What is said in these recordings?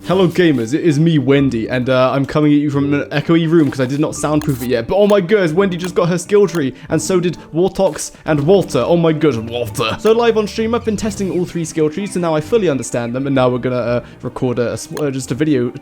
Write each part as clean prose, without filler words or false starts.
Hello gamers, it is me, Wendy, and I'm coming at you from an echoey room because I did not soundproof it yet. But oh my goodness, Wendy just got her skill tree, and so did Wortox and Walter. Oh my goodness, Walter. So live on stream, I've been testing all 3 skill trees, so now I fully understand them, and now we're gonna record just a video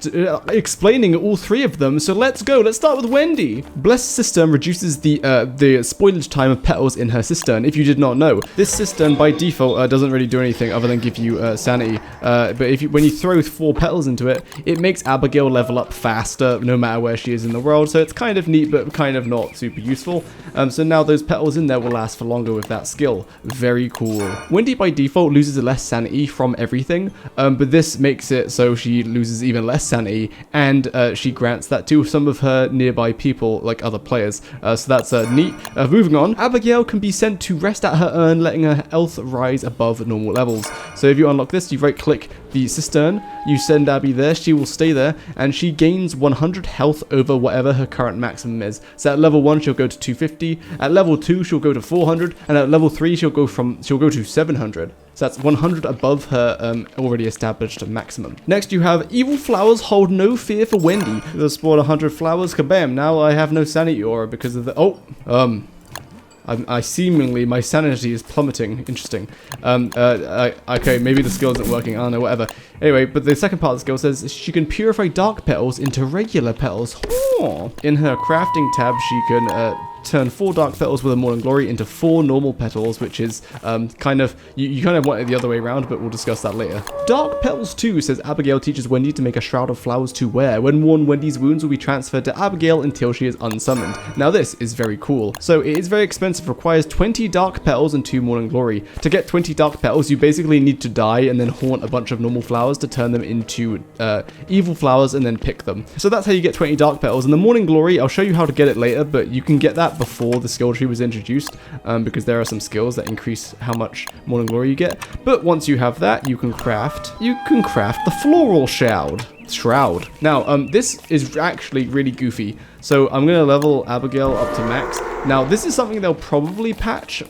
explaining all 3 of them. So let's go. Let's start with Wendy. Blessed Cistern reduces the spoilage time of petals in her cistern. If you did not know, this cistern by default doesn't really do anything other than give you sanity. But when you throw 4 petals into it, it makes Abigail level up faster no matter where she is in the world, so it's kind of neat but kind of not super useful. So now those petals in there will last for longer with that skill. Very cool. Wendy by default loses less sanity from everything, but this makes it so she loses even less sanity, and she grants that to some of her nearby people, like other players. So that's neat. Moving on, Abigail can be sent to rest at her urn, letting her health rise above normal levels. So if you unlock this, you right click the cistern, you send Abby there, she will stay there, and she gains 100 health over whatever her current maximum is. So at level 1 she'll go to 250, at level 2 she'll go to 400, and at level 3 she'll go to 700. So that's 100 above her already established maximum. Next you have evil flowers hold no fear for Wendy. They'll spawn 100 flowers, kabam, now I have no sanity aura because of the, I seemingly, my sanity is plummeting. Interesting. Okay, maybe the skill isn't working. I don't know, whatever. Anyway, but the second part of the skill says she can purify dark petals into regular petals. In her crafting tab, she can turn 4 dark petals with a morning glory into 4 normal petals, which is kind of, you kind of want it the other way around, but we'll discuss that later. Dark Petals 2 says Abigail teaches Wendy to make a shroud of flowers to wear. When worn, Wendy's wounds will be transferred to Abigail until she is unsummoned. Now this is very cool. So it is very expensive, requires 20 dark petals and 2 morning glory. To get 20 dark petals, you basically need to die and then haunt a bunch of normal flowers to turn them into evil flowers and then pick them. So that's how you get 20 dark petals. And the morning glory, I'll show you how to get it later, but you can get that before the skill tree was introduced, because there are some skills that increase how much morning glory you get. But once you have that, you can craft the floral shroud. Now, this is actually really goofy. So I'm gonna level Abigail up to max. Now, this is something they'll probably patch,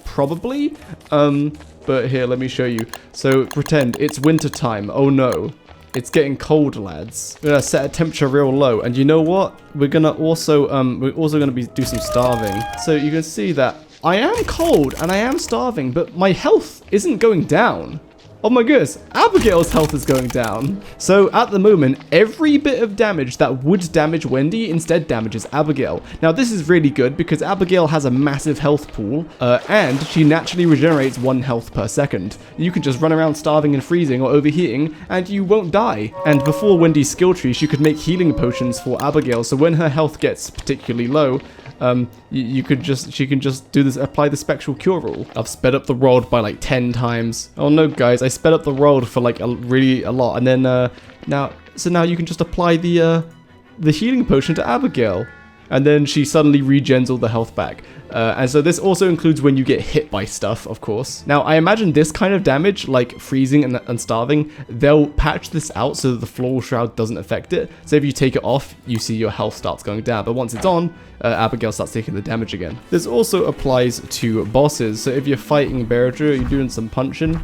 but here, let me show you. So pretend it's winter time. Oh no. It's getting cold, lads. We're gonna set a temperature real low, and you know what? We're also gonna do some starving. So you can see that I am cold and I am starving, but my health isn't going down. Oh my goodness, Abigail's health is going down. So at the moment, every bit of damage that would damage Wendy instead damages Abigail. Now this is really good because Abigail has a massive health pool, and she naturally regenerates 1 health per second. You can just run around starving and freezing or overheating and you won't die. And before Wendy's skill tree, she could make healing potions for Abigail, so when her health gets particularly low, she can just do this, apply the spectral cure rule. I've sped up the world by like 10 times. Oh no guys, I sped up the world for like a lot, and then now you can just apply the healing potion to Abigail, and then she suddenly regens all the health back. And so this also includes when you get hit by stuff, of course. Now, I imagine this kind of damage, like freezing and starving, they'll patch this out so that the floral shroud doesn't affect it. So if you take it off, you see your health starts going down. But once it's on, Abigail starts taking the damage again. This also applies to bosses. So if you're fighting Beradra, you're doing some punching.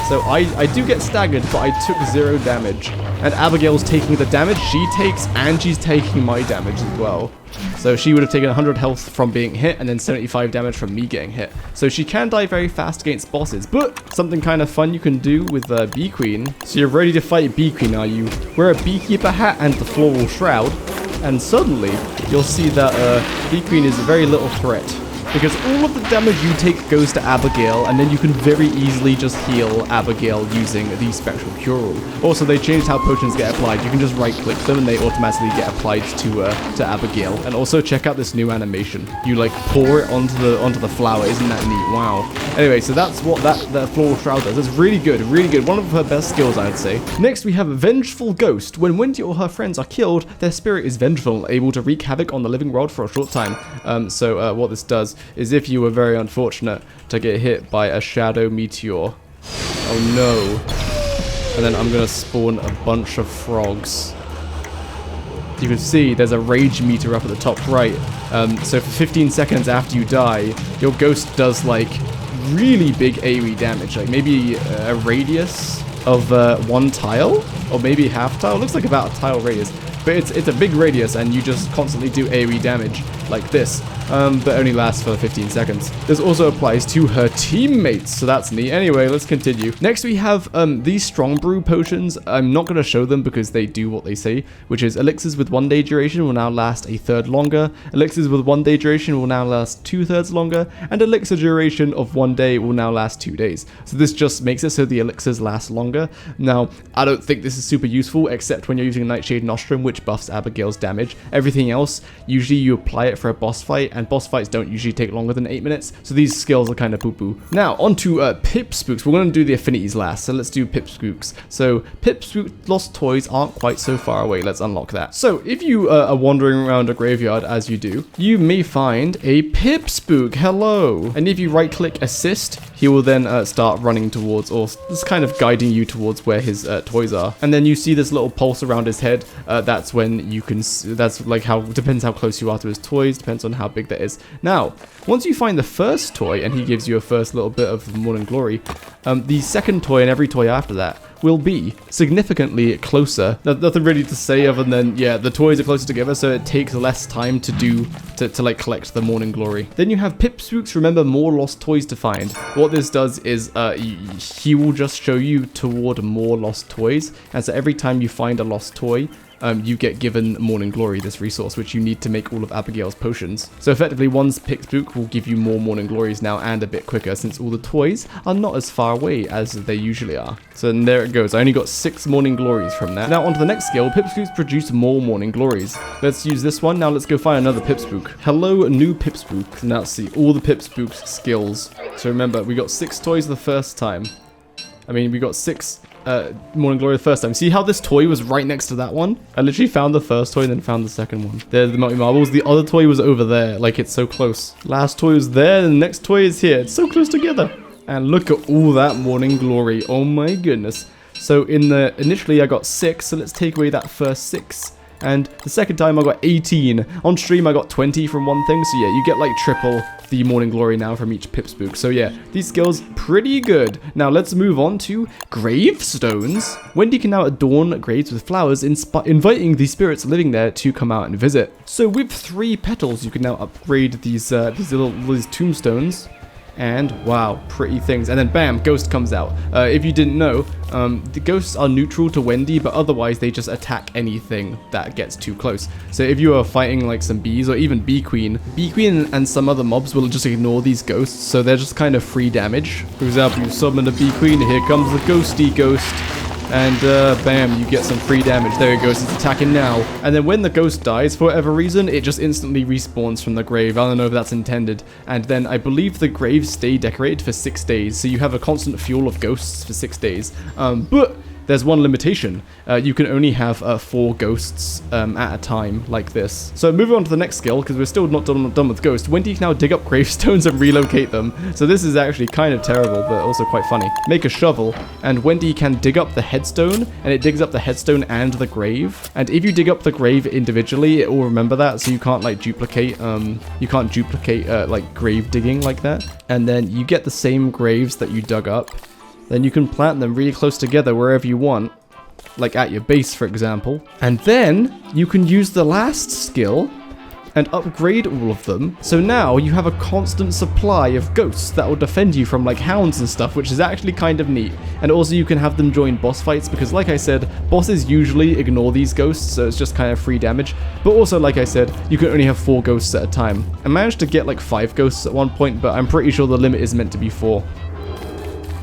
So I do get staggered, but I took 0 damage. And Abigail's taking the damage she takes, and she's taking my damage as well. So she would have taken 100 health from being hit, and then 75 damage from me getting hit. So she can die very fast against bosses. But something kind of fun you can do with Bee Queen. So you're ready to fight Bee Queen, are you? Wear a beekeeper hat and the floral shroud, and suddenly you'll see that Bee Queen is a very little threat. Because all of the damage you take goes to Abigail, and then you can very easily just heal Abigail using the spectral cure rule. Also, they changed how potions get applied. You can just right-click them, and they automatically get applied to Abigail. And also, check out this new animation. You like pour it onto the flower. Isn't that neat? Wow. Anyway, so that's what that floral shroud does. It's really good, really good. One of her best skills, I'd say. Next, we have Vengeful Ghost. When Wendy or her friends are killed, their spirit is vengeful, able to wreak havoc on the living world for a short time. So what this does is if you were very unfortunate to get hit by a shadow meteor. Oh no. And then I'm gonna spawn a bunch of frogs. You can see there's a rage meter up at the top right. So for 15 seconds after you die, your ghost does like really big AoE damage, like maybe a radius of 1 tile, or maybe half tile. It looks like about a tile radius, but it's a big radius, and you just constantly do AoE damage like this, but only lasts for 15 seconds. This also applies to her teammates, so that's neat. Anyway, let's continue. Next, we have these strong brew potions. I'm not going to show them because they do what they say, which is elixirs with 1 day duration will now last 1/3 longer, elixirs with 1 day duration will now last 2/3 longer, and elixir duration of 1 day will now last 2 days. So this just makes it so the elixirs last longer. Now, I don't think this is super useful, except when you're using Nightshade Nostrum, which buffs Abigail's damage. Everything else, usually you apply it for a boss fight, and boss fights don't usually take longer than 8 minutes, so these skills are kind of poo-poo. Now, on to Pip Spooks. We're going to do the affinities last, so let's do Pip Spooks. So, Pip Spook lost toys aren't quite so far away. Let's unlock that. So, if you are wandering around a graveyard, as you do, you may find a Pip Spook. Hello! And if you right-click assist, he will then start running towards, or just kind of guiding you towards where his toys are. And then you see this little pulse around his head. That's when you can, that's like how, depends how close you are to his toys, depends on how big that is. Now, once you find the first toy, and he gives you a first little bit of morning glory, the second toy and every toy after that will be significantly closer. Nothing really to say other than, yeah, the toys are closer together, so it takes less time to like collect the morning glory. Then you have Pip Spooks, remember, more lost toys to find. What this does is he will just show you toward more lost toys, and so every time you find a lost toy, you get given Morning Glory, this resource, which you need to make all of Abigail's potions. So effectively, one Pip Spook will give you more Morning Glories now, and a bit quicker, since all the toys are not as far away as they usually are. So there it goes. I only got 6 Morning Glories from that. Now, on to the next skill. Pip Spooks produce more Morning Glories. Let's use this one. Now, let's go find another Pip Spook. Hello, new Pip Spook. Now, let's see all the Pip Spook's skills. So remember, we got 6 toys the first time. I mean, we got 6... Morning Glory the first time. See how this toy was right next to that one? I literally found the first toy and then found the second one. There, the multi marbles. The other toy was over there. Like, it's so close. Last toy was there, and the next toy is here. It's so close together. And look at all that Morning Glory. Oh my goodness. So initially I got 6, so let's take away that first 6. And the second time I got 18. On stream I got 20 from one thing, so yeah, you get like triple the Morning Glory now from each Pip Spook. So yeah, these skills pretty good. Now let's move on to gravestones. Wendy can now adorn graves with flowers, inviting the spirits living there to come out and visit. So with 3 petals, you can now upgrade these tombstones. And wow, pretty things. And then bam, ghost comes out. If you didn't know, the ghosts are neutral to Wendy, but otherwise they just attack anything that gets too close. So if you are fighting like some bees or even Bee Queen and some other mobs will just ignore these ghosts, so they're just kind of free damage. For example, you summon a Bee Queen, here comes the ghosty ghost. And bam, you get some free damage. There it goes, it's attacking now. And then when the ghost dies, for whatever reason, it just instantly respawns from the grave. I don't know if that's intended. And then I believe the graves stay decorated for 6 days, so you have a constant fuel of ghosts for 6 days. But there's one limitation. You can only have 4 ghosts at a time, like this. So moving on to the next skill, because we're still not done with ghosts, Wendy can now dig up gravestones and relocate them. So this is actually kind of terrible, but also quite funny. Make a shovel, and Wendy can dig up the headstone, and it digs up the headstone and the grave. And if you dig up the grave individually, it will remember that, so you can't like duplicate, like grave digging like that. And then you get the same graves that you dug up. Then you can plant them really close together wherever you want, like at your base, for example. And then you can use the last skill and upgrade all of them. So now you have a constant supply of ghosts that will defend you from like hounds and stuff, which is actually kind of neat. And also you can have them join boss fights because, like I said, bosses usually ignore these ghosts, so it's just kind of free damage. But also, like I said, you can only have 4 ghosts at a time. I managed to get like 5 ghosts at one point, but I'm pretty sure the limit is meant to be 4.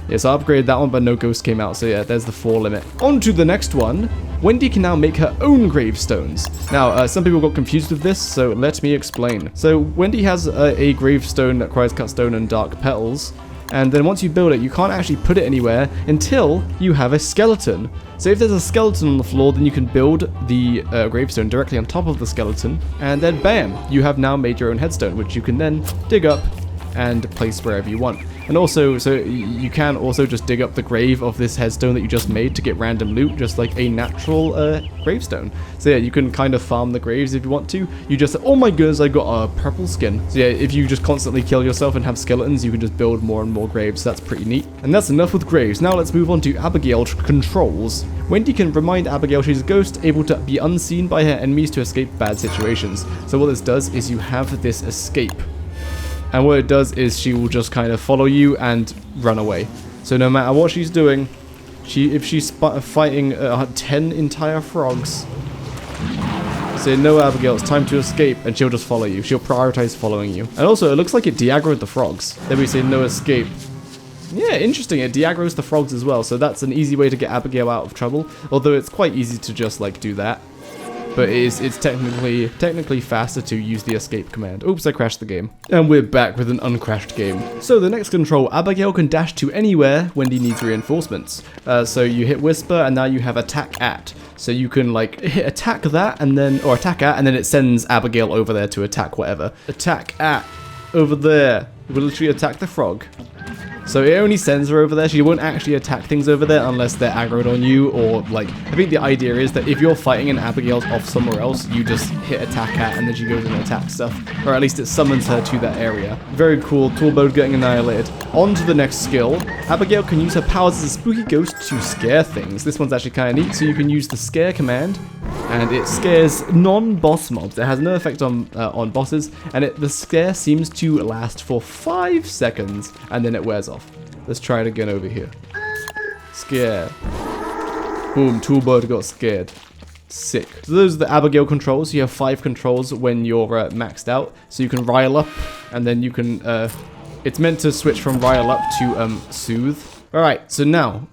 Yeah, so I upgraded that one, but no ghost came out, so yeah, there's the 4 limit. On to the next one. Wendy can now make her own gravestones. Now, some people got confused with this, so let me explain. So Wendy has a gravestone that requires cut stone and dark petals, and then once you build it, you can't actually put it anywhere until you have a skeleton. So if there's a skeleton on the floor, then you can build the gravestone directly on top of the skeleton, and then bam, you have now made your own headstone, which you can then dig up and place wherever you want. And also, so you can also just dig up the grave of this headstone that you just made to get random loot, just like a natural gravestone. So yeah, you can kind of farm the graves if you want to. You just, oh my goodness, I got a purple skin. So yeah, if you just constantly kill yourself and have skeletons, you can just build more and more graves. That's pretty neat. And that's enough with graves. Now let's move on to Abigail controls. Wendy can remind Abigail she's a ghost, able to be unseen by her enemies to escape bad situations. So what this does is you have this escape. And what it does is she will just kind of follow you and run away. So no matter what she's doing, if she's fighting 10 entire frogs, say, no Abigail, it's time to escape, and she'll just follow you. She'll prioritize following you. And also, it looks like it de-aggroed the frogs. Then we say no escape. Yeah, interesting. It de-aggroes the frogs as well, so that's an easy way to get Abigail out of trouble. Although it's quite easy to just like do that. But it's technically faster to use the escape command. Oops, I crashed the game. And we're back with an uncrashed game. So the next control, Abigail can dash to anywhere Wendy needs reinforcements. So you hit whisper and now you have attack at. So you can like hit attack that and then, or attack at, and then it sends Abigail over there to attack whatever. Attack at, over there. It will literally attack the frog. So it only sends her over there. She won't actually attack things over there unless they're aggroed on you, or like, I think the idea is that if you're fighting and Abigail's off somewhere else, you just hit attack at and then she goes and attacks stuff. Or at least it summons her to that area. Very cool, Toolboat getting annihilated. On to the next skill. Abigail can use her powers as a spooky ghost to scare things. This one's actually kind of neat, so you can use the scare command, and it scares non-boss mobs. It has no effect on bosses, and the scare seems to last for 5 seconds, and then it wears off. Let's try it again over here. Scare. Boom, Toolbird got scared. Sick. So those are the Abigail controls. You have 5 controls when you're maxed out. So you can rile up, and then you can, it's meant to switch from rile up to soothe. Alright, so now,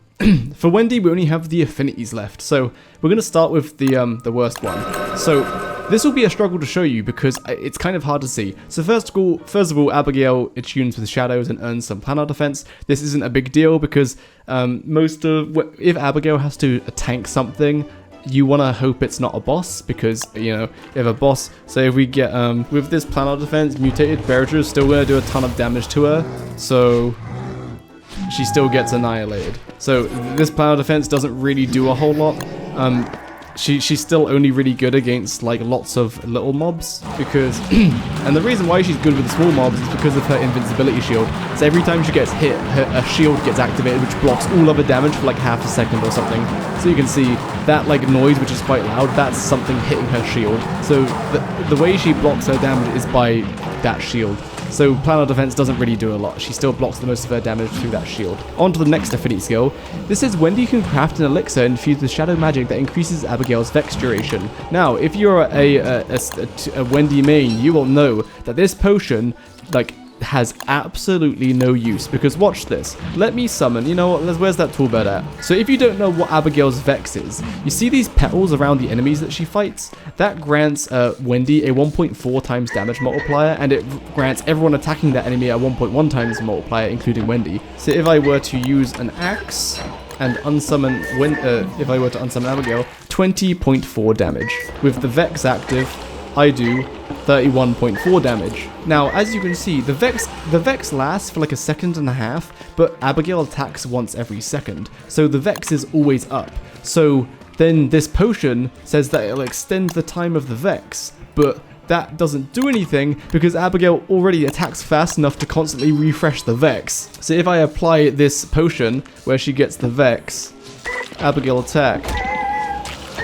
for Wendy, we only have the affinities left. So we're going to start with the worst one. So this will be a struggle to show you because it's kind of hard to see. So first of all, Abigail attunes with shadows and earns some planar defense. This isn't a big deal because if Abigail has to tank something, you want to hope it's not a boss, because, you know, if a boss, say if we get, with this planar defense, mutated Bearager is still going to do a ton of damage to her, so she still gets annihilated. So this planar defense doesn't really do a whole lot. She's still only really good against like lots of little mobs, because and the reason why she's good with the small mobs is because of her invincibility shield. So every time she gets hit, her shield gets activated, which blocks all other damage for like half a second or something. So you can see that like noise, which is quite loud, that's something hitting her shield. So the way she blocks her damage is by that shield. So planar defense doesn't really do a lot. She still blocks the most of her damage through that shield. On to the next affinity skill. This says Wendy can craft an elixir infused with shadow magic that increases Abigail's vex duration. Now, if you're a Wendy main, you will know that this potion, like, has absolutely no use, because watch this. Let me summon, you know what, where's that toolbird at? So if you don't know what Abigail's vex is, you see these petals around the enemies that she fights? That grants Wendy a 1.4 times damage multiplier, and it grants everyone attacking that enemy a 1.1 times multiplier, including Wendy. So if I were to use an axe and unsummon if I were to unsummon Abigail, 20.4 damage. With the vex active, I do 31.4 damage. Now, as you can see, the vex lasts for like a second and a half, but Abigail attacks once every second, so the vex is always up. So then this potion says that it'll extend the time of the vex, but that doesn't do anything because Abigail already attacks fast enough to constantly refresh the vex. So if I apply this potion where she gets the vex, Abigail attack.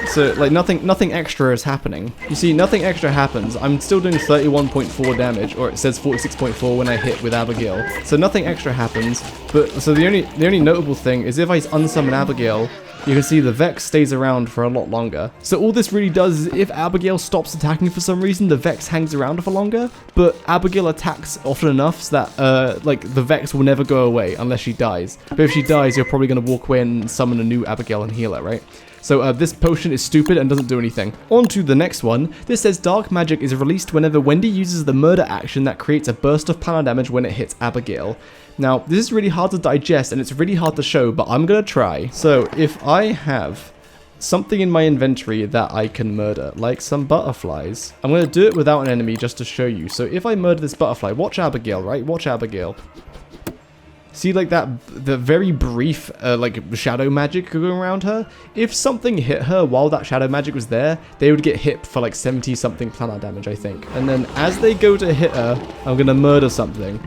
So, like, nothing extra is happening. You see, nothing extra happens. I'm still doing 31.4 damage, or it says 46.4 when I hit with Abigail. So nothing extra happens, but, so the only notable thing is if I unsummon Abigail, you can see the vex stays around for a lot longer. So all this really does is if Abigail stops attacking for some reason, the vex hangs around for longer, but Abigail attacks often enough so that, like, the vex will never go away unless she dies. But if she dies, you're probably going to walk away and summon a new Abigail and heal her, right? So this potion is stupid and doesn't do anything. On to the next one. This says dark magic is released whenever Wendy uses the murder action that creates a burst of planar damage when it hits Abigail. Now, this is really hard to digest and it's really hard to show, but I'm gonna try. So if I have something in my inventory that I can murder, like some butterflies, I'm gonna do it without an enemy just to show you. So if I murder this butterfly, watch Abigail, right? Watch Abigail. See, like the very brief, like, shadow magic going around her? If something hit her while that shadow magic was there, they would get hit for, like, 70-something planar damage, I think. And then as they go to hit her, I'm gonna murder something.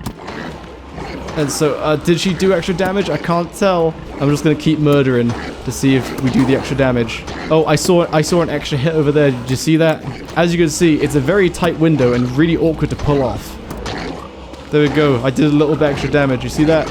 And so, did she do extra damage? I can't tell. I'm just gonna keep murdering to see if we do the extra damage. Oh, I saw an extra hit over there. Did you see that? As you can see, it's a very tight window and really awkward to pull off. There we go. I did a little bit extra damage. You see that?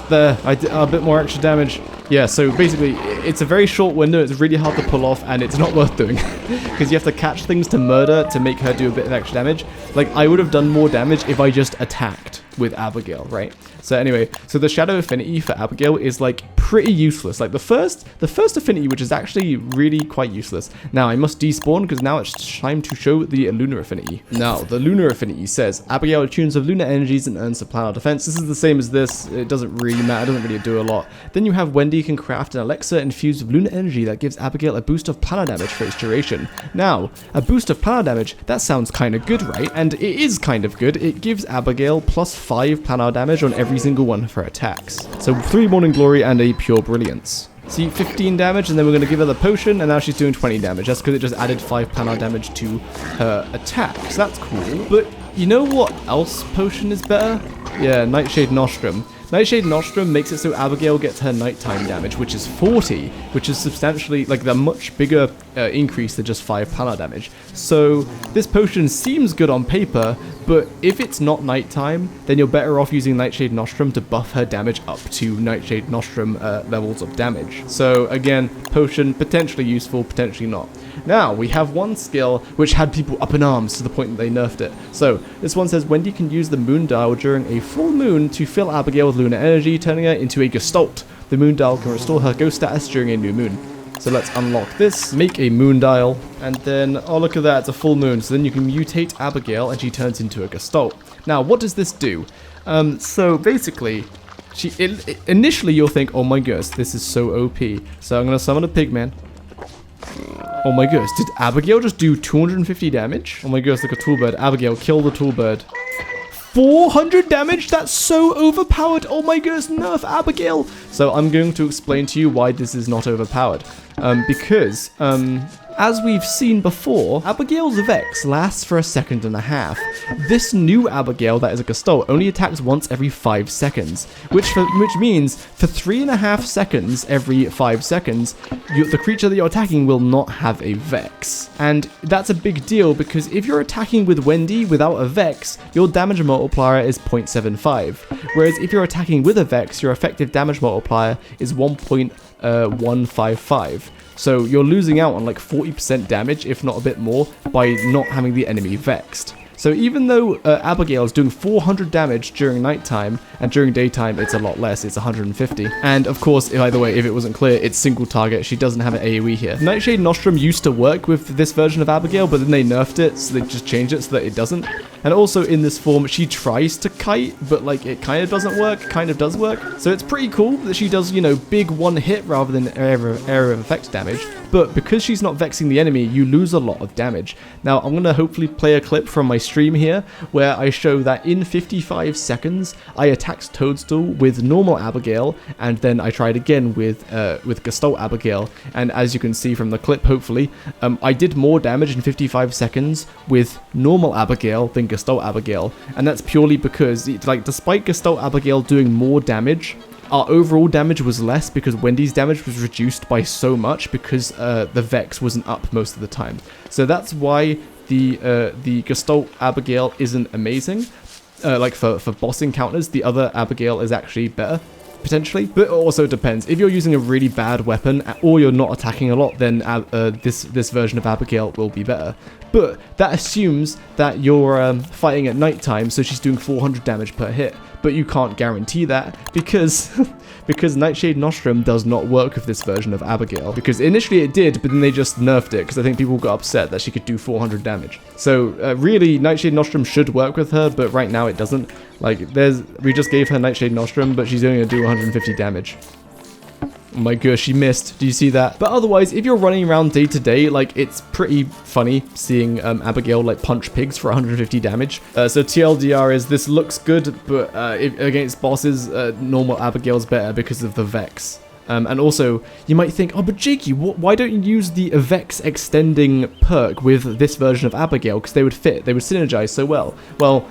There. I did a bit more extra damage. Yeah, so basically, it's a very short window. It's really hard to pull off, and it's not worth doing. Because you have to catch things to murder to make her do a bit of extra damage. Like, I would have done more damage if I just attacked with Abigail, right? So anyway, so the Shadow Affinity for Abigail is, like, pretty useless. Like, the first affinity, which is actually really quite useless. Now, I must despawn, because now it's time to show the Lunar Affinity. Now, the Lunar Affinity says, Abigail attunes with lunar energies and earns a planar defense. This is the same as this. It doesn't really matter. It doesn't really do a lot. Then you have Wendy can craft an elixir infused with lunar energy that gives Abigail a boost of planar damage for its duration. Now, a boost of planar damage, that sounds kind of good, right? And it is kind of good. It gives Abigail plus 5 planar damage on every single one of her attacks. So 3 Morning Glory and a Pure Brilliance. See, 15 damage, and then we're going to give her the potion, and now she's doing 20 damage. That's because it just added 5 planar damage to her attack. So that's cool. But you know what else potion is better? Yeah, Nightshade Nostrum. Nightshade Nostrum makes it so Abigail gets her nighttime damage, which is 40, which is substantially, like, the much bigger increase than just 5 planar damage. So this potion seems good on paper, but if it's not nighttime, then you're better off using Nightshade Nostrum to buff her damage up to Nightshade Nostrum levels of damage. So again, potion potentially useful, potentially not. Now, we have one skill which had people up in arms to the point that they nerfed it. So, this one says Wendy can use the moon dial during a full moon to fill Abigail with lunar energy, turning her into a Gestalt. The moon dial can restore her ghost status during a new moon. So let's unlock this, make a moon dial, and then, oh look at that, it's a full moon. So then you can mutate Abigail and she turns into a Gestalt. Now, what does this do? So basically, initially you'll think, oh my gosh, this is so OP. So I'm going to summon a pigman. Oh my gosh, did Abigail just do 250 damage? Oh my gosh, look at Toolbird. Abigail, kill the Toolbird. 400 damage? That's so overpowered. Oh my goodness, nerf Abigail. So I'm going to explain to you why this is not overpowered. Because as we've seen before, Abigail's Vex lasts for 1.5 seconds. This new Abigail that is a Gestalt only attacks once every 5 seconds, which means for 3.5 seconds every 5 seconds, the creature that you're attacking will not have a Vex. And that's a big deal because if you're attacking with Wendy without a Vex, your damage multiplier is 0.75. Whereas if you're attacking with a Vex, your effective damage multiplier is 1.155. So you're losing out on like 40% damage, if not a bit more, by not having the enemy vexed. So even though Abigail is doing 400 damage during nighttime, and during daytime it's a lot less, it's 150. And of course, by the way, if it wasn't clear, it's single target, she doesn't have an AoE here. Nightshade Nostrum used to work with this version of Abigail, but then they nerfed it, so they just changed it so that it doesn't. And also in this form, she tries to kite, but like it kind of doesn't work, kind of does work. So it's pretty cool that she does, you know, big one hit rather than area of effect damage. But because she's not vexing the enemy, you lose a lot of damage. Now, I'm going to hopefully play a clip from my stream here, where I show that in 55 seconds, I attacked Toadstool with normal Abigail, and then I tried again with Gestalt Abigail. And as you can see from the clip, hopefully, I did more damage in 55 seconds with normal Abigail than Gestalt Abigail. And that's purely because, like, despite Gestalt Abigail doing more damage, our overall damage was less because Wendy's damage was reduced by so much because the Vex wasn't up most of the time. So that's why the Gestalt Abigail isn't amazing. Like for boss encounters, the other Abigail is actually better, potentially. But it also depends. If you're using a really bad weapon or you're not attacking a lot, then this version of Abigail will be better. But that assumes that you're fighting at nighttime, so she's doing 400 damage per hit. But you can't guarantee that because because Nightshade Nostrum does not work with this version of Abigail. Because initially it did, but then they just nerfed it because I think people got upset that she could do 400 damage. So really, Nightshade Nostrum should work with her, but right now it doesn't. Like, we just gave her Nightshade Nostrum, but she's only going to do 150 damage. Oh my gosh, she missed. Do you see that? But otherwise, if you're running around day to day, like, it's pretty funny seeing Abigail, like, punch pigs for 150 damage. So TLDR is this looks good, but against bosses, normal Abigail's better because of the Vex. And also, you might think, oh, but Jakey, why don't you use the Vex extending perk with this version of Abigail? Because they would fit. They would synergize so well. Well,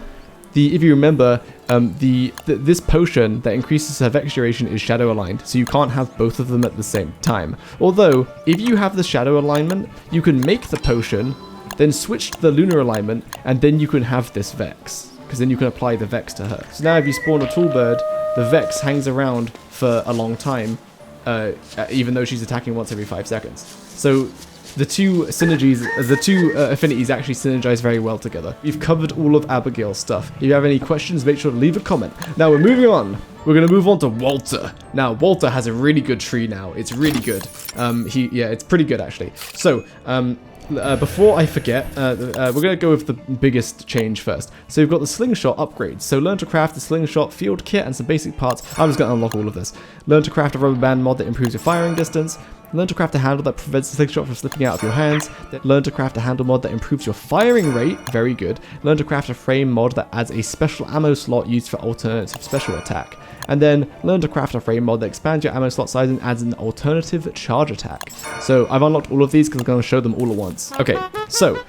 if you remember, this potion that increases her Vex duration is shadow aligned, so you can't have both of them at the same time. Although, if you have the shadow alignment, you can make the potion, then switch to the lunar alignment, and then you can have this Vex, because then you can apply the Vex to her. So now if you spawn a tall bird, the Vex hangs around for a long time, even though she's attacking once every 5 seconds. So the two synergies, the two affinities actually synergize very well together. We've covered all of Abigail's stuff. If you have any questions, make sure to leave a comment. Now we're moving on. We're going to move on to Walter. Now, Walter has a really good tree now. It's really good. Yeah, it's pretty good actually. So, before I forget, we're going to go with the biggest change first. So we've got the Slingshot upgrades. So learn to craft the Slingshot field kit and some basic parts. I'm just going to unlock all of this. Learn to craft a rubber band mod that improves your firing distance. Learn to craft a handle that prevents the slingshot from slipping out of your hands. Learn to craft a handle mod that improves your firing rate. Very good. Learn to craft a frame mod that adds a special ammo slot used for alternative special attack. And then learn to craft a frame mod that expands your ammo slot size and adds an alternative charge attack. So I've unlocked all of these because I'm going to show them all at once. Okay, so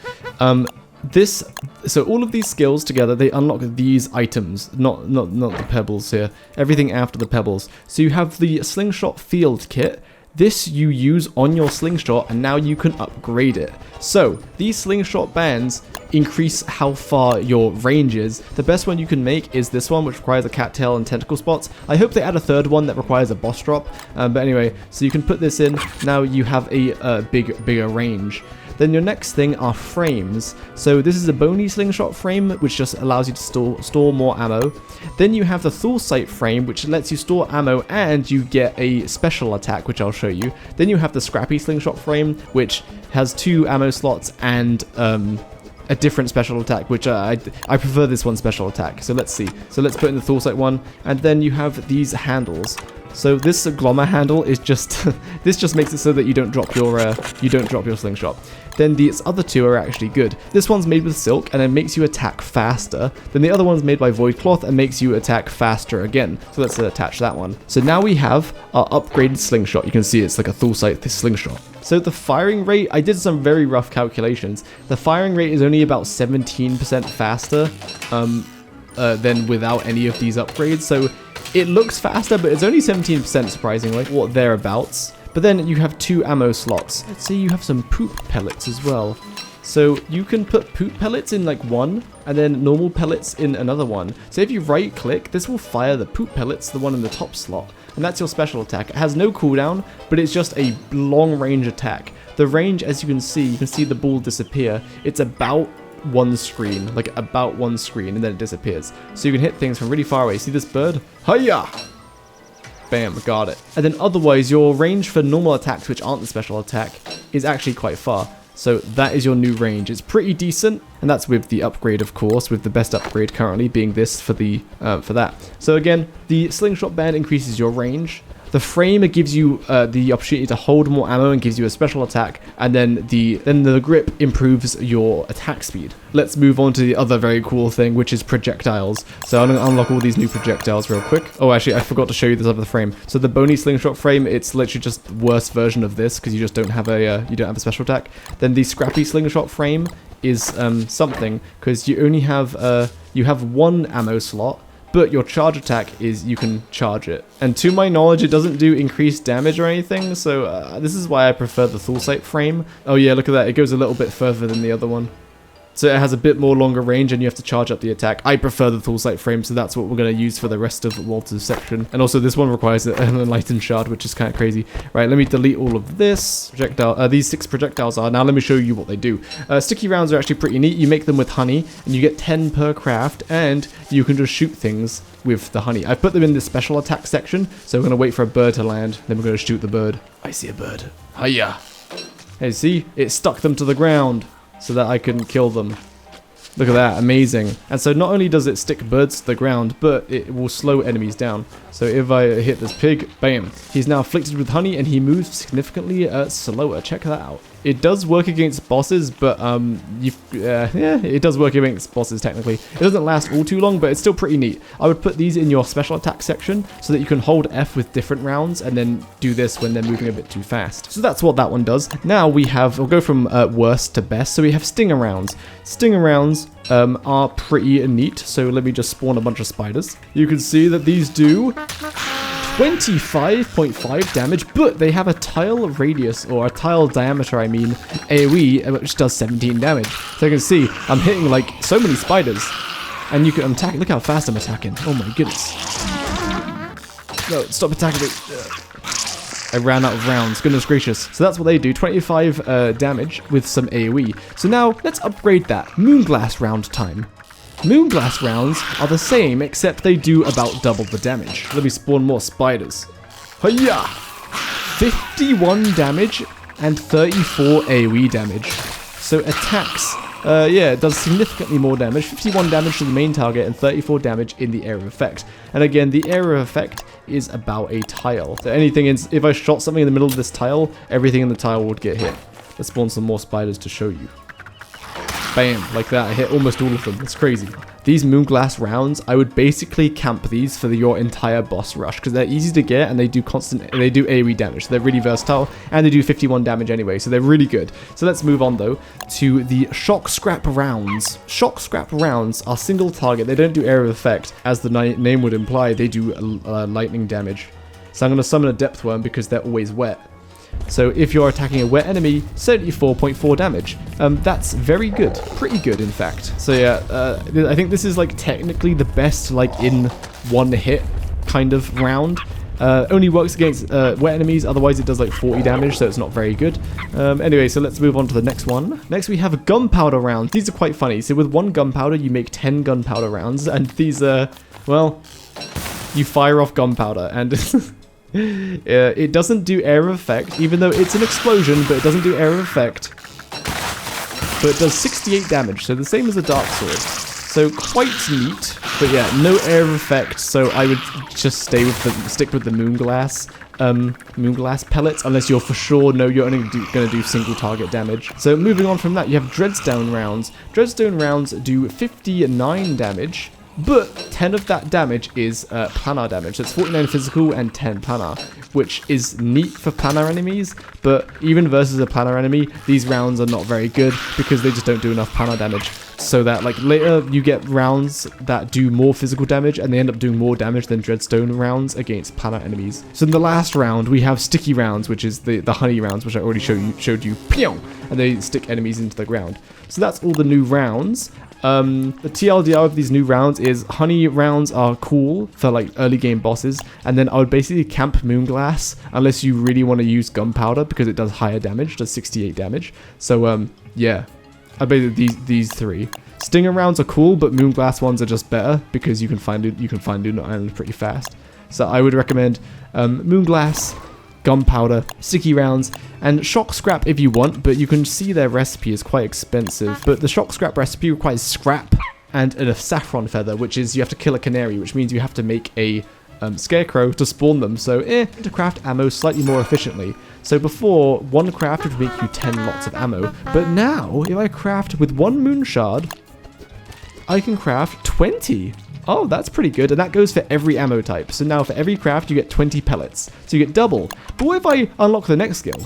so all of these skills together, they unlock these items, not the pebbles here. Everything after the pebbles. So you have the Slingshot field kit. This you use on your slingshot, and now you can upgrade it. So these slingshot bands increase how far your range is. The best one you can make is this one, which requires a cattail and tentacle spots. I hope they add a third one that requires a boss drop. But anyway, so you can put this in. Now you have a bigger range. Then your next thing are frames. So this is a bony slingshot frame, which just allows you to store more ammo. Then you have the Thulsight frame, which lets you store ammo and you get a special attack, which I'll show you. Then you have the Scrappy slingshot frame, which has 2 ammo slots and a different special attack, which I prefer this one special attack. So let's see. So let's put in the Thulsight one, and then you have these handles. So this Glommer handle is just this just makes it so that you don't drop your slingshot. Then these other two are actually good. This one's made with silk and it makes you attack faster. Then the other one's made by void cloth and makes you attack faster again. So let's attach that one. So now we have our upgraded slingshot. You can see it's like a Thulsight slingshot. So the firing rate, I did some very rough calculations. The firing rate is only about 17% faster than without any of these upgrades. So it looks faster, but it's only 17% surprisingly, or thereabouts. But then you have 2 ammo slots. Let's see, you have some poop pellets as well. So you can put poop pellets in like one, and then normal pellets in another one. So if you right click, this will fire the poop pellets, the one in the top slot. And that's your special attack. It has no cooldown, but it's just a long range attack. The range, as you can see the ball disappear. It's about one screen, and then it disappears. So you can hit things from really far away. See this bird? Hiya! Bam, got it. And then otherwise, your range for normal attacks, which aren't the special attack, is actually quite far. So that is your new range. It's pretty decent, and that's with the upgrade, of course, with the best upgrade currently being this for that. So again, the slingshot band increases your range. The frame, it gives you the opportunity to hold more ammo and gives you a special attack, and then the grip improves your attack speed. Let's move on to the other very cool thing, which is projectiles. So I'm going to unlock all these new projectiles real quick. Oh, actually, I forgot to show you this other frame. So the bony slingshot frame, it's literally just the worst version of this because you just don't have a special attack. Then the scrappy slingshot frame is something because you only have you have 1 ammo slot. But your charge attack is you can charge it. And to my knowledge, it doesn't do increased damage or anything, so this is why I prefer the Thulsight frame. Oh yeah, look at that, it goes a little bit further than the other one. So it has a bit more longer range and you have to charge up the attack. I prefer the Thulsight frame, so that's what we're going to use for the rest of Walter's section. And also this one requires an enlightened shard, which is kind of crazy. Right, let me delete all of this. Projectile, these 6 projectiles are. Now let me show you what they do. Sticky rounds are actually pretty neat. You make them with honey and you get 10 per craft, and you can just shoot things with the honey. I put them in the special attack section, so we're going to wait for a bird to land, then we're going to shoot the bird. I see a bird. Hiya. Hey, see? It stuck them to the ground so that I couldn't kill them. Look at that, amazing. And so not only does it stick birds to the ground, but it will slow enemies down. So if I hit this pig, bam, he's now afflicted with honey and he moves significantly slower. Check that out. It does work against bosses, but yeah, it does work against bosses technically. It doesn't last all too long, but it's still pretty neat. I would put these in your special attack section so that you can hold F with different rounds and then do this when they're moving a bit too fast. So that's what that one does. Now we'll go from worst to best. So we have stinger rounds. Stinger rounds are pretty neat. So let me just spawn a bunch of spiders. You can see that these do 25.5 damage, but they have a tile radius, or a tile diameter, I mean, AoE, which does 17 damage. So you can see, I'm hitting like so many spiders, and you can attack. Look how fast I'm attacking. Oh my goodness. No, stop attacking me. I ran out of rounds, goodness gracious. So that's what they do, 25 damage with some AoE. So now, let's upgrade that. Moonglass round time. Moonglass rounds are the same, except they do about double the damage. Let me spawn more spiders. Hiya! 51 damage and 34 AoE damage. So attacks, yeah, it does significantly more damage. 51 damage to the main target and 34 damage in the area of effect. And again, the area of effect is about a tile. So anything, if I shot something in the middle of this tile, everything in the tile would get hit. Let's spawn some more spiders to show you. Bam, like that. I hit almost all of them. It's crazy. These Moonglass rounds, I would basically camp these for your entire boss rush because they're easy to get and they do AoE damage. So they're really versatile and they do 51 damage anyway, so they're really good. So let's move on though to the Shock Scrap rounds. Shock Scrap rounds are single target. They don't do area of effect, as the name would imply. They do lightning damage. So I'm going to summon a Depth Worm because they're always wet. So if you're attacking a wet enemy, 74.4 damage. That's very good. Pretty good, in fact. So yeah, I think this is like technically the best like in one hit kind of round. Only works against wet enemies, otherwise it does like 40 damage, so it's not very good. Anyway, so let's move on to the next one. Next we have gunpowder rounds. These are quite funny. So with one gunpowder, you make 10 gunpowder rounds, and these are, well, you fire off gunpowder, and it doesn't do area of effect, even though it's an explosion, but it doesn't do area of effect. But it does 68 damage, so the same as a dark sword. So quite neat, but yeah, no area of effect, so I would just stick with the Moonglass pellets, unless you're for sure you're only going to do single target damage. So moving on from that, you have Dreadstone rounds. Dreadstone rounds do 59 damage. But 10 of that damage is planar damage. So it's 49 physical and 10 planar, which is neat for planar enemies. But even versus a planar enemy, these rounds are not very good because they just don't do enough planar damage. So that like later you get rounds that do more physical damage and they end up doing more damage than Dreadstone rounds against planar enemies. So in the last round, we have sticky rounds, which is the honey rounds, which I already showed you. And they stick enemies into the ground. So that's all the new rounds. The TLDR of these new rounds is honey rounds are cool for like early game bosses, and then I would basically camp Moonglass unless you really want to use gunpowder because it does higher damage, does 68 damage. So yeah, I basically these three. Stinger rounds are cool, but Moonglass ones are just better because you can find Lunar Island pretty fast. So I would recommend Moonglass, gunpowder, sticky rounds, and shock scrap if you want, but you can see their recipe is quite expensive. But the shock scrap recipe requires scrap and a saffron feather, which is you have to kill a canary, which means you have to make a scarecrow to spawn them. So to craft ammo slightly more efficiently. So before, one craft would make you 10 lots of ammo, but now if I craft with one moon shard, I can craft 20. Oh, that's pretty good, and that goes for every ammo type. So now for every craft, you get 20 pellets. So you get double. But what if I unlock the next skill?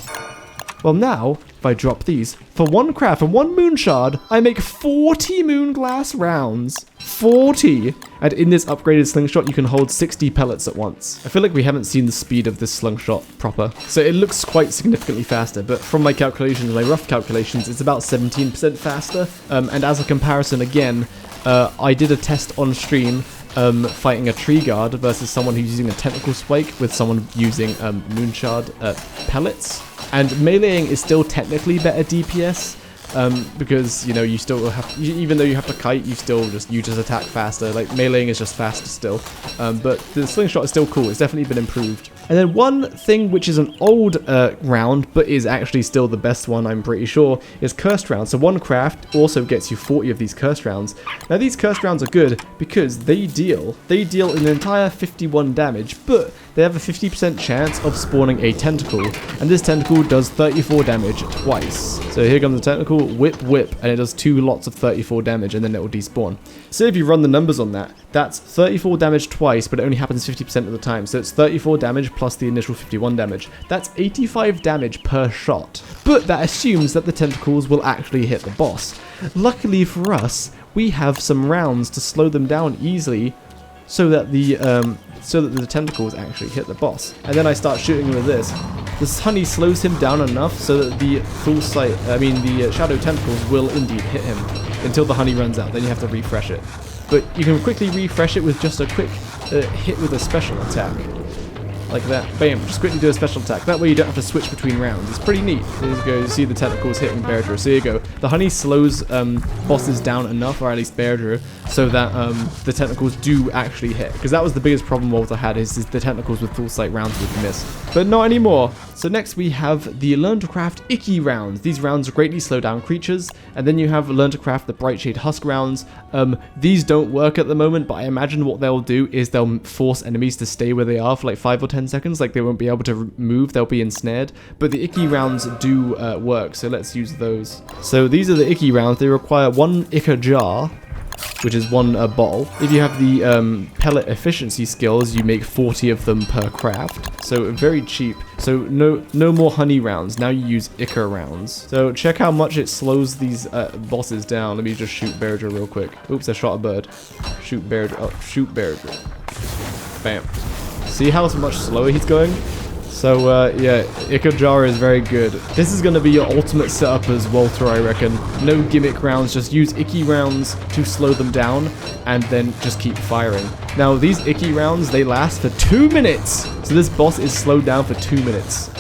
Well, now, if I drop these, for one craft and one moon shard, I make 40 Moonglass rounds. 40! And in this upgraded slingshot, you can hold 60 pellets at once. I feel like we haven't seen the speed of this slingshot proper. So it looks quite significantly faster, but from my calculations, my rough calculations, it's about 17% faster. And as a comparison again, I did a test on stream fighting a tree guard versus someone who's using a tentacle spike with someone using moonshard pellets. And meleeing is still technically better DPS, because, you know, you still have, even though you have to kite, you just attack faster. Like, meleeing is just faster still. But the slingshot is still cool. It's definitely been improved. And then one thing which is an old round, but is actually still the best one, I'm pretty sure, is cursed rounds. So one craft also gets you 40 of these cursed rounds. Now these cursed rounds are good because they deal an entire 51 damage, but they have a 50% chance of spawning a tentacle, and this tentacle does 34 damage twice. So here comes the tentacle, whip, whip, and it does 2 lots of 34 damage, and then it will despawn. So if you run the numbers on that, that's 34 damage twice, but it only happens 50% of the time. So it's 34 damage plus the initial 51 damage. That's 85 damage per shot. But that assumes that the tentacles will actually hit the boss. Luckily for us, we have some rounds to slow them down easily, so that the tentacles actually hit the boss. And then I start shooting with this. This honey slows him down enough so that the shadow tentacles will indeed hit him until the honey runs out. Then you have to refresh it. But you can quickly refresh it with just a quick hit with a special attack. Like that. Bam. Just quickly do a special attack. That way you don't have to switch between rounds. It's pretty neat. There you go. You see the tentacles hitting Beardrew. So here you go. The honey slows bosses down enough, or at least Beardrew, so that the tentacles do actually hit. Because that was the biggest problem Walter had, is the tentacles with full sight rounds would miss. But not anymore. So next we have the Learn to Craft Icky rounds. These rounds greatly slow down creatures. And then you have Learn to Craft the Bright Shade Husk rounds. These don't work at the moment, but I imagine what they'll do is they'll force enemies to stay where they are for like 5 or 10 seconds. Like, they won't be able to move, they'll be ensnared. But the Icky rounds do work, so let's use those. So these are the Icky rounds. They require 1 Ica jar, which is 1 bottle. If you have the pellet efficiency skills, you make 40 of them per craft. So very cheap. So no more honey rounds. Now you use Ica rounds. So check how much it slows these bosses down. Let me just shoot Beardrew real quick. Oops, I shot a bird. Shoot Beardrew. Oh, shoot Beardrew. Bam. See how much slower he's going? So, yeah, Ica Jar is very good. This is going to be your ultimate setup as Walter, I reckon. No gimmick rounds, just use Icky rounds to slow them down, and then just keep firing. Now, these Icky rounds, they last for 2 minutes! So this boss is slowed down for 2 minutes.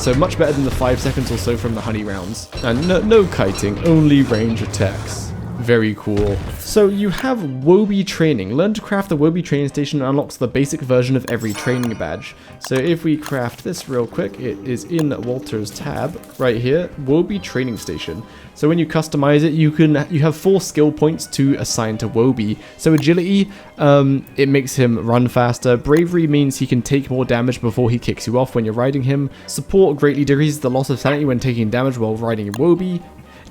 So much better than the 5 seconds or so from the honey rounds. And no kiting, only range attacks. Very cool. So you have Woby training. Learn to craft the Woby training station unlocks the basic version of every training badge. So if we craft this real quick, it is in Walter's tab right here, Woby training station. So when you customize it, you have 4 skill points to assign to Woby. So agility, it makes him run faster. Bravery means he can take more damage before he kicks you off when you're riding him. Support greatly decreases the loss of sanity when taking damage while riding a Woby.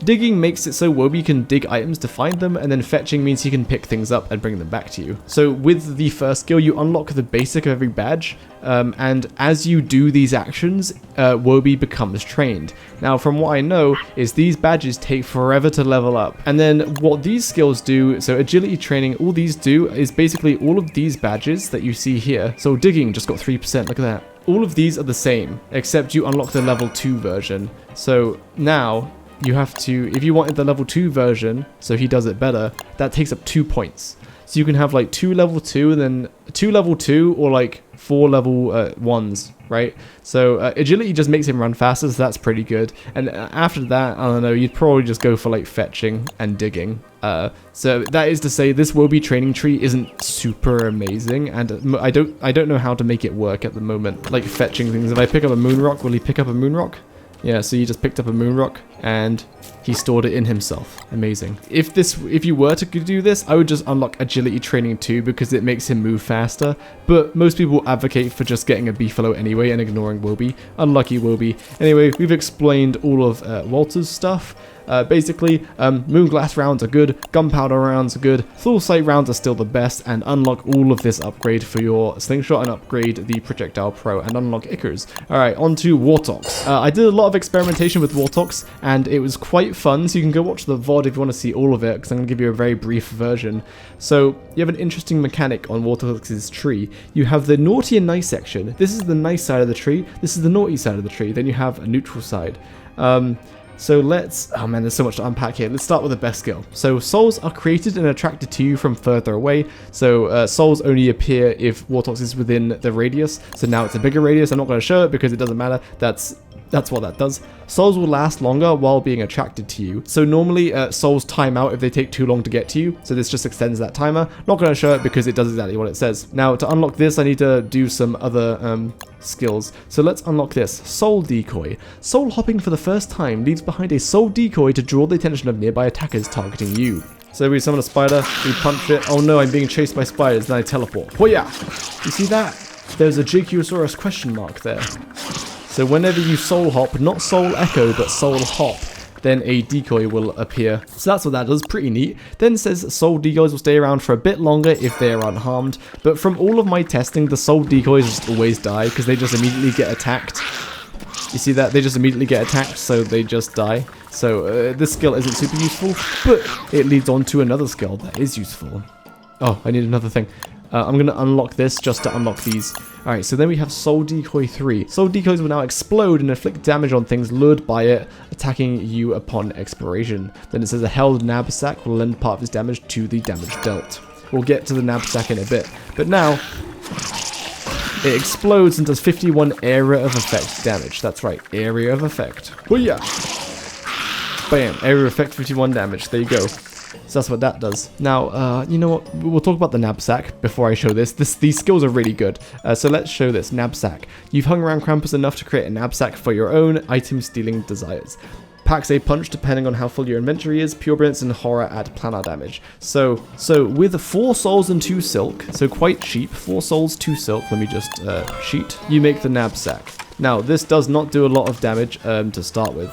Digging makes it so Woby can dig items to find them, and then fetching means he can pick things up and bring them back to you. So with the first skill, you unlock the basic of every badge, and as you do these actions, Woby becomes trained. Now, from what I know, is these badges take forever to level up. And then what these skills do, so agility training, all these do is basically all of these badges that you see here. So digging just got 3%, look at that. All of these are the same, except you unlock the level 2 version. So now, you have to, if you wanted the level 2 version, so he does it better, that takes up 2 points. So you can have like 2 level 2 and then 2 level 2 or like 4 level 1s, right? So agility just makes him run faster, so that's pretty good. And after that, I don't know, you'd probably just go for like fetching and digging. So that is to say, this Woby training tree isn't super amazing, and I don't know how to make it work at the moment. Like fetching things. If I pick up a moon rock, will he pick up a moon rock? Yeah, so you just picked up a moon rock and he stored it in himself. Amazing. If you were to do this, I would just unlock agility training too, because it makes him move faster. But most people advocate for just getting a beefalo anyway and ignoring Woby. Unlucky Woby. Anyway, we've explained all of Walter's stuff. Basically, Moonglass rounds are good, Gunpowder rounds are good, Full Sight rounds are still the best, and unlock all of this upgrade for your Slingshot and upgrade the Projectile Pro and unlock Ickers. Alright, on to Wortox. I did a lot of experimentation with Wortox, and it was quite fun, so you can go watch the VOD if you want to see all of it, because I'm going to give you a very brief version. So, you have an interesting mechanic on Wortox's tree. You have the naughty and nice section. This is the nice side of the tree, this is the naughty side of the tree, then you have a neutral side. So let's, oh man, there's so much to unpack here. Let's start with the best skill. So souls are created and attracted to you from further away. So souls only appear if Wortox is within the radius. So now it's a bigger radius. I'm not going to show it because it doesn't matter. That's That's what that does. Souls will last longer while being attracted to you. So normally souls time out if they take too long to get to you. So this just extends that timer. Not going to show it because it does exactly what it says. Now to unlock this, I need to do some other skills. So let's unlock this. Soul Decoy. Soul hopping for the first time leaves behind a soul decoy to draw the attention of nearby attackers targeting you. So we summon a spider, we punch it. Oh no, I'm being chased by spiders, then I teleport. Oh yeah! You see that? There's a Jakeyosaurus question mark there. So whenever you soul hop, not soul echo, but soul hop, then a decoy will appear. So that's what that does, pretty neat. Then it says soul decoys will stay around for a bit longer if they are unharmed. But from all of my testing, the soul decoys just always die because they just immediately get attacked. You see that? They just immediately get attacked, so they just die. So this skill isn't super useful, but it leads on to another skill that is useful. Oh, I need another thing. I'm going to unlock this just to unlock these. Alright, so then we have Soul Decoy 3. Soul Decoys will now explode and inflict damage on things lured by it, attacking you upon expiration. Then it says a held knapsack will lend part of its damage to the damage dealt. We'll get to the knapsack in a bit. But now, it explodes and does 51 area of effect damage. That's right, area of effect. Oh yeah! Bam, area of effect 51 damage. There you go. So that's what that does. Now, you know what? We'll talk about the knapsack before I show this. These skills are really good. So let's show this. Knapsack. You've hung around Krampus enough to create a knapsack for your own item-stealing desires. Packs a punch depending on how full your inventory is. Pure Brilliance and Horror add planar damage. So with 4 souls and 2 silk, so quite cheap, 4 souls, 2 silk, let me just cheat, you make the knapsack. Now, this does not do a lot of damage to start with.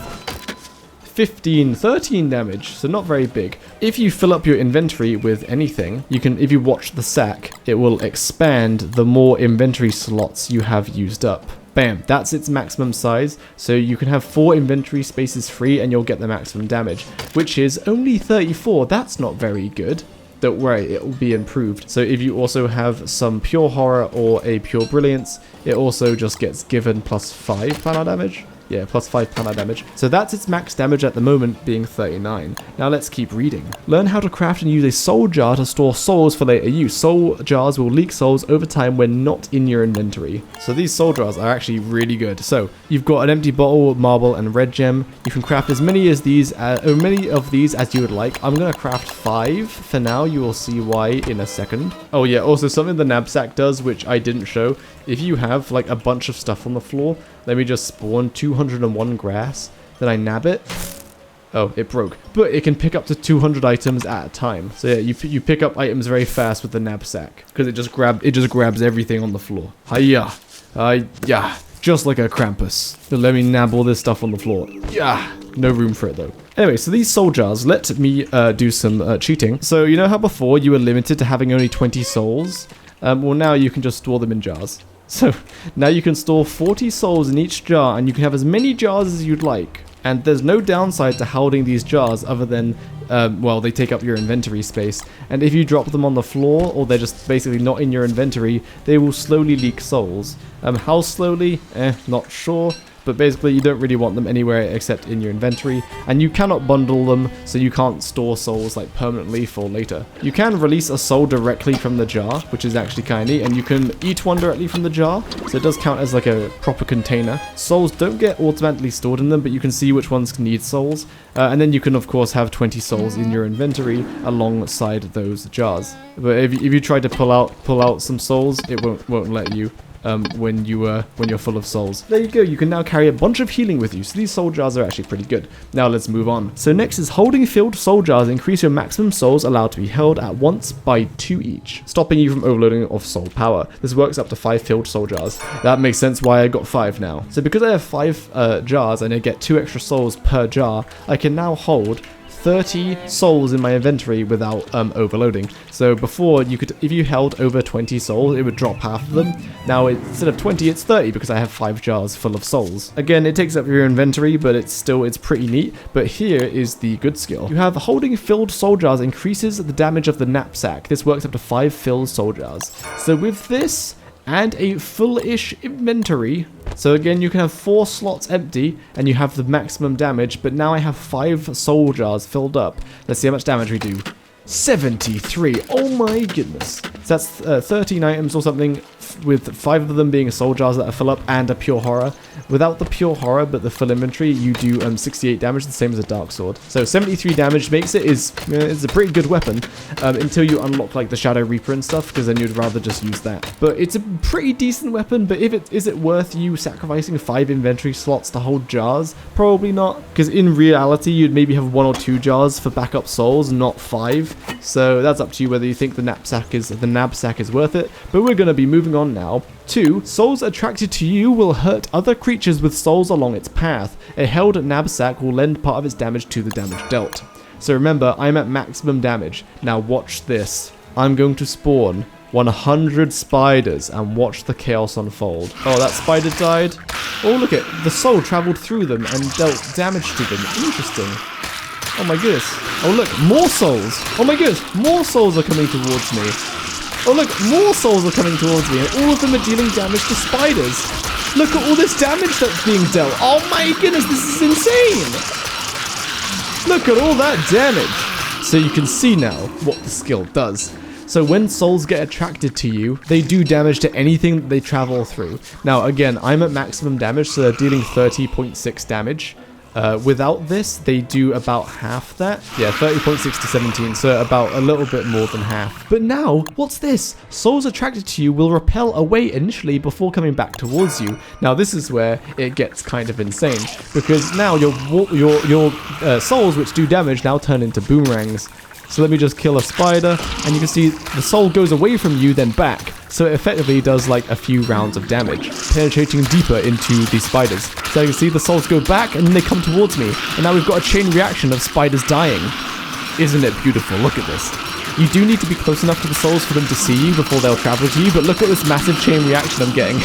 13 damage, so not very big. If you fill up your inventory with anything, you can, if you watch the sack, it will expand the more inventory slots you have used up. Bam, that's its maximum size, so you can have 4 inventory spaces free and you'll get the maximum damage, which is only 34. That's not very good. Don't worry, it will be improved. So if you also have some Pure Horror or a Pure Brilliance, it also just gets given plus 5 planar damage. Yeah, plus 5 planar damage. So that's its max damage at the moment, being 39. Now let's keep reading. Learn how to craft and use a soul jar to store souls for later use. Soul jars will leak souls over time when not in your inventory. So these soul jars are actually really good. So you've got an empty bottle, marble, and red gem. You can craft as many of these as you would like. I'm gonna craft 5 for now. You will see why in a second. Oh yeah, also something the knapsack does, which I didn't show. If you have like a bunch of stuff on the floor, let me just spawn 201 grass, then I nab it. Oh, it broke. But it can pick up to 200 items at a time. So yeah, you pick up items very fast with the knapsack because it just grabs everything on the floor. Hiya. Yeah, just like a Krampus. So let me nab all this stuff on the floor. Yeah, no room for it though. Anyway, so these soul jars let me do some cheating. So you know how before you were limited to having only 20 souls? Well, now you can just store them in jars. So now you can store 40 souls in each jar and you can have as many jars as you'd like. And there's no downside to holding these jars other than, well, they take up your inventory space. And if you drop them on the floor or they're just basically not in your inventory, they will slowly leak souls. How slowly? Not sure. But basically you don't really want them anywhere except in your inventory, and you cannot bundle them, so you can't store souls like permanently for later. You can release a soul directly from the jar, which is actually kind of neat, and you can eat one directly from the jar, so it does count as like a proper container. Souls don't get automatically stored in them, but you can see which ones need souls, and then you can of course have 20 souls in your inventory alongside those jars. But if you try to pull out some souls, it won't let you. When you're full of souls. There you go, you can now carry a bunch of healing with you, so these soul jars are actually pretty good. Now let's move on. So next is holding filled soul jars increase your maximum souls allowed to be held at once by 2 each, stopping you from overloading of soul power. This works up to 5 filled soul jars. That makes sense why I got 5 now. So because I have 5 jars and I get 2 extra souls per jar, I can now hold 30 souls in my inventory without overloading. So before, you could, if you held over 20 souls, it would drop half of them. Now instead of 20, it's 30 because I have 5 jars full of souls. Again, it takes up your inventory, but it's pretty neat. But here is the good skill. You have holding filled soul jars increases the damage of the knapsack. This works up to 5 filled soul jars. So with this and a full-ish inventory, so again you can have 4 slots empty and you have the maximum damage, but now I have 5 soul jars filled up. Let's see how much damage we do. 73. Oh my goodness. So that's 13 items or something, with 5 of them being soul jars that are fill up and a pure horror. Without the pure horror but the full inventory, you do 68 damage, the same as a dark sword. So 73 damage makes it's a pretty good weapon until you unlock like the Shadow Reaper and stuff, because then you'd rather just use that. But it's a pretty decent weapon. But is it worth you sacrificing 5 inventory slots to hold jars? Probably not, because in reality you'd maybe have 1 or 2 jars for backup souls, not 5. So that's up to you whether you think the knapsack is worth it. But we're going to be moving on now to souls attracted to you will hurt other creatures with souls along its path. A held knapsack will lend part of its damage to the damage dealt. So remember, I'm at maximum damage. Now watch this. I'm going to spawn 100 spiders and watch the chaos unfold. Oh, that spider died. Oh, look it. The soul traveled through them and dealt damage to them. Interesting. Oh my goodness. Oh look, more souls. Oh my goodness, more souls are coming towards me. Oh look, more souls are coming towards me, and all of them are dealing damage to spiders. Look at all this damage that's being dealt. Oh my goodness, this is insane. Look at all that damage. So you can see now what the skill does. So when souls get attracted to you, they do damage to anything that they travel through. Now again, I'm at maximum damage, so they're dealing 30.6 damage. Without this, they do about half that. Yeah, 30.6 to 17, so about a little bit more than half. But now, what's this? Souls attracted to you will repel away initially before coming back towards you. Now, this is where it gets kind of insane, because now your souls, which do damage, now turn into boomerangs. So let me just kill a spider, and you can see the soul goes away from you, then back. So it effectively does like a few rounds of damage, penetrating deeper into these spiders. So you can see the souls go back, and then they come towards me. And now we've got a chain reaction of spiders dying. Isn't it beautiful? Look at this. You do need to be close enough to the souls for them to see you before they'll travel to you, but look at this massive chain reaction I'm getting.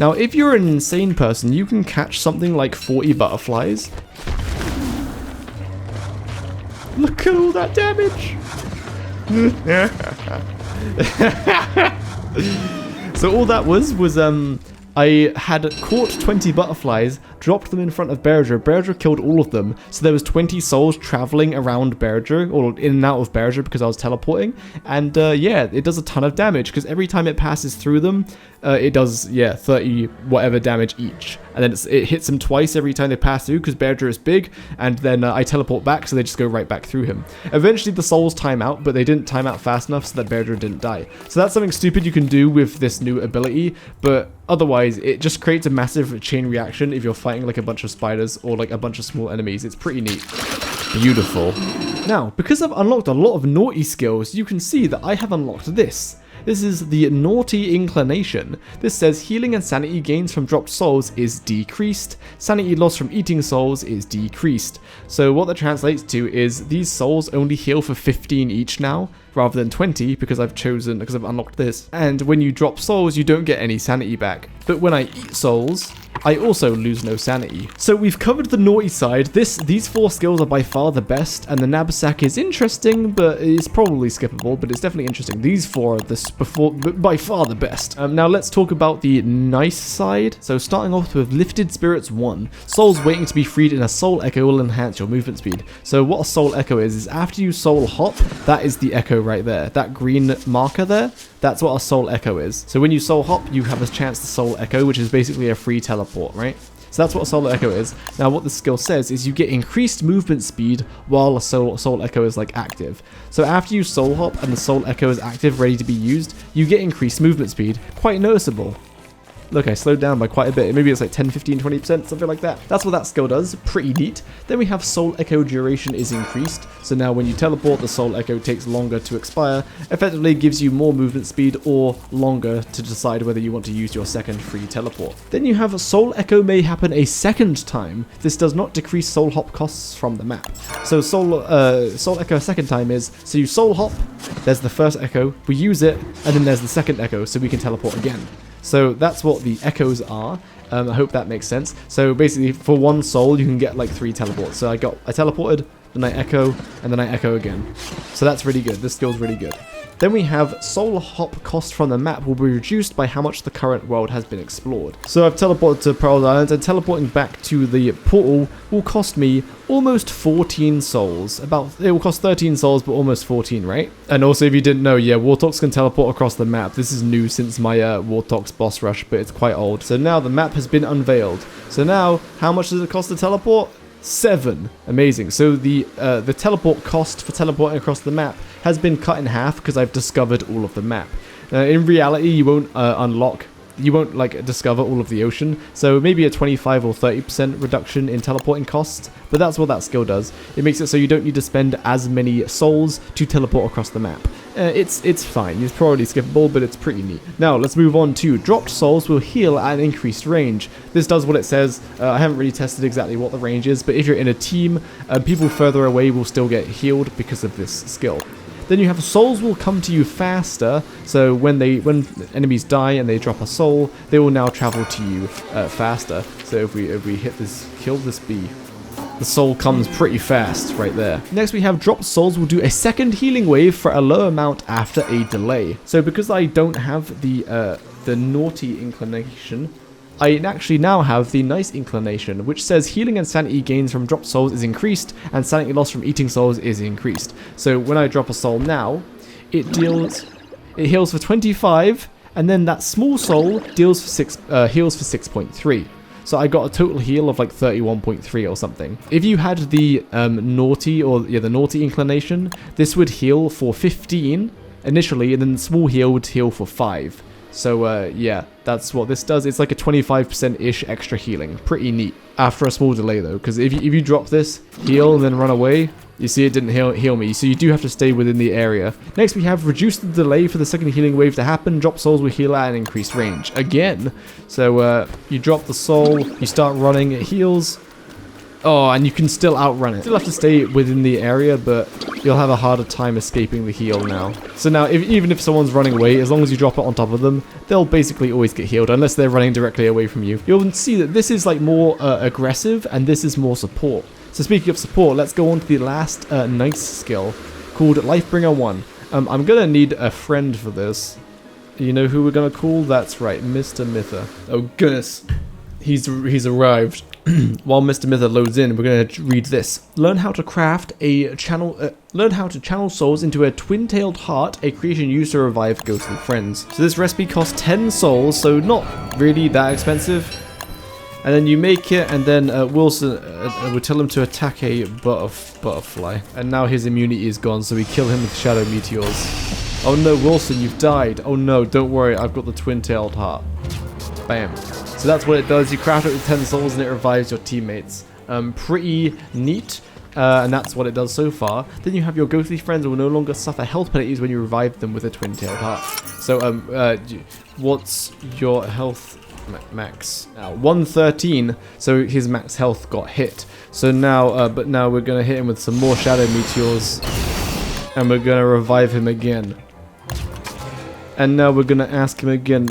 Now, if you're an insane person, you can catch something like 40 butterflies. Look at all that damage. So all that was I had caught 20 butterflies, dropped them in front of Berger. Berger killed all of them. So there was 20 souls traveling around Berger, or in and out of Berger because I was teleporting. And yeah, it does a ton of damage because every time it passes through them, it does, yeah, 30 whatever damage each. And then it hits them twice every time they pass through because Berger is big. And then I teleport back, so they just go right back through him. Eventually the souls time out, but they didn't time out fast enough so that Berger didn't die. So that's something stupid you can do with this new ability, but otherwise it just creates a massive chain reaction if you're fighting like a bunch of spiders or like a bunch of small enemies. It's pretty neat. Beautiful. Now, because I've unlocked a lot of naughty skills, you can see that I have unlocked this. This is the Naughty Inclination. This says healing and sanity gains from dropped souls is decreased. Sanity loss from eating souls is decreased. So what that translates to is these souls only heal for 15 each now, rather than 20 because I've unlocked this. And when you drop souls, you don't get any sanity back. But when I eat souls, I also lose no sanity. So we've covered the naughty side. These 4 skills are by far the best, and the knapsack is interesting, but it's probably skippable, but it's definitely interesting. These 4 are by far the best. Now let's talk about the nice side. So starting off with Lifted Spirits 1. Souls waiting to be freed in a soul echo will enhance your movement speed. So what a soul echo is after you soul hop, that is the echo right there. That green marker there, that's what a soul echo is. So when you soul hop, you have a chance to soul echo, which is basically a free teleport, right? So that's what a soul echo is. Now what the skill says is you get increased movement speed while a soul echo is like active. So after you soul hop and the soul echo is active, ready to be used, you get increased movement speed. Quite noticeable. Look, I slowed down by quite a bit. Maybe it's like 10, 15, 20%, something like that. That's what that skill does. Pretty neat. Then we have Soul Echo duration is increased. So now when you teleport, the Soul Echo takes longer to expire. Effectively gives you more movement speed or longer to decide whether you want to use your second free teleport. Then you have Soul Echo may happen a second time. This does not decrease Soul Hop costs from the map. So Soul Echo a second time is, so you Soul Hop, there's the first Echo, we use it, and then there's the second Echo, so we can teleport again. So that's what the echoes are. I hope that makes sense. So basically, for one soul, you can get like 3 teleports. So I teleported, then I echo, and then I echo again. So that's really good. This skill's really good. Then we have soul hop cost from the map will be reduced by how much the current world has been explored. So I've teleported to Pearl Island, and teleporting back to the portal will cost me almost 14 souls. It will cost 13 souls, but almost 14, right? And also, if you didn't know, yeah, Wortox can teleport across the map. This is new since my Wortox boss rush, but it's quite old. So now the map has been unveiled. So now, how much does it cost to teleport? 7. Amazing. So the teleport cost for teleporting across the map has been cut in half because I've discovered all of the map. In reality, you won't discover all of the ocean, so maybe a 25 or 30% reduction in teleporting costs, but that's what that skill does. It makes it so you don't need to spend as many souls to teleport across the map. It's fine. It's probably skippable, but it's pretty neat. Now, let's move on to dropped souls will heal at an increased range. This does what it says. I haven't really tested exactly what the range is, but if you're in a team, people further away will still get healed because of this skill. Then you have souls will come to you faster, so when enemies die and they drop a soul, they will now travel to you faster. So if we kill this bee, the soul comes pretty fast right there. Next we have dropped souls will do a second healing wave for a low amount after a delay. So because I don't have the naughty inclination, I actually now have the nice inclination, which says healing and sanity gains from dropped souls is increased, and sanity loss from eating souls is increased. So when I drop a soul now, it heals for 25, and then that small soul heals for 6.3. So I got a total heal of like 31.3 or something. If you had the naughty inclination, this would heal for 15 initially, and then the small heal would heal for 5. So yeah, that's what this does. It's like a 25%-ish extra healing. Pretty neat. After a small delay though, because if you drop this, heal, and then run away, you see it didn't heal me, so you do have to stay within the area. Next we have reduced the delay for the second healing wave to happen. Drop souls will heal at an increased range. Again. So you drop the soul, you start running, it heals. Oh, and you can still outrun it. Still have to stay within the area, but you'll have a harder time escaping the heal now. So now, even if someone's running away, as long as you drop it on top of them, they'll basically always get healed, unless they're running directly away from you. You'll see that this is like more aggressive, and this is more support. So speaking of support, let's go on to the last nice skill, called Lifebringer 1. I'm going to need a friend for this. You know who we're going to call? That's right, Mr. Mither. Oh goodness. He's arrived. While Mr. Mither loads in, we're going to read this. Learn how to craft learn how to channel souls into a twin-tailed heart, a creation used to revive ghostly friends. So this recipe costs 10 souls, so not really that expensive. And then you make it, and then Wilson would tell him to attack a butterfly. And now his immunity is gone, so we kill him with shadow meteors. Oh no, Wilson, you've died. Oh no, don't worry, I've got the twin-tailed heart. Bam. So that's what it does. You craft it with 10 souls and it revives your teammates. Pretty neat. And that's what it does so far. Then you have your ghostly friends who will no longer suffer health penalties when you revive them with a twin-tailed heart. So what's your health max? Now 113. So his max health got hit. So now, but now we're gonna hit him with some more shadow meteors, and we're gonna revive him again. And now we're gonna ask him again,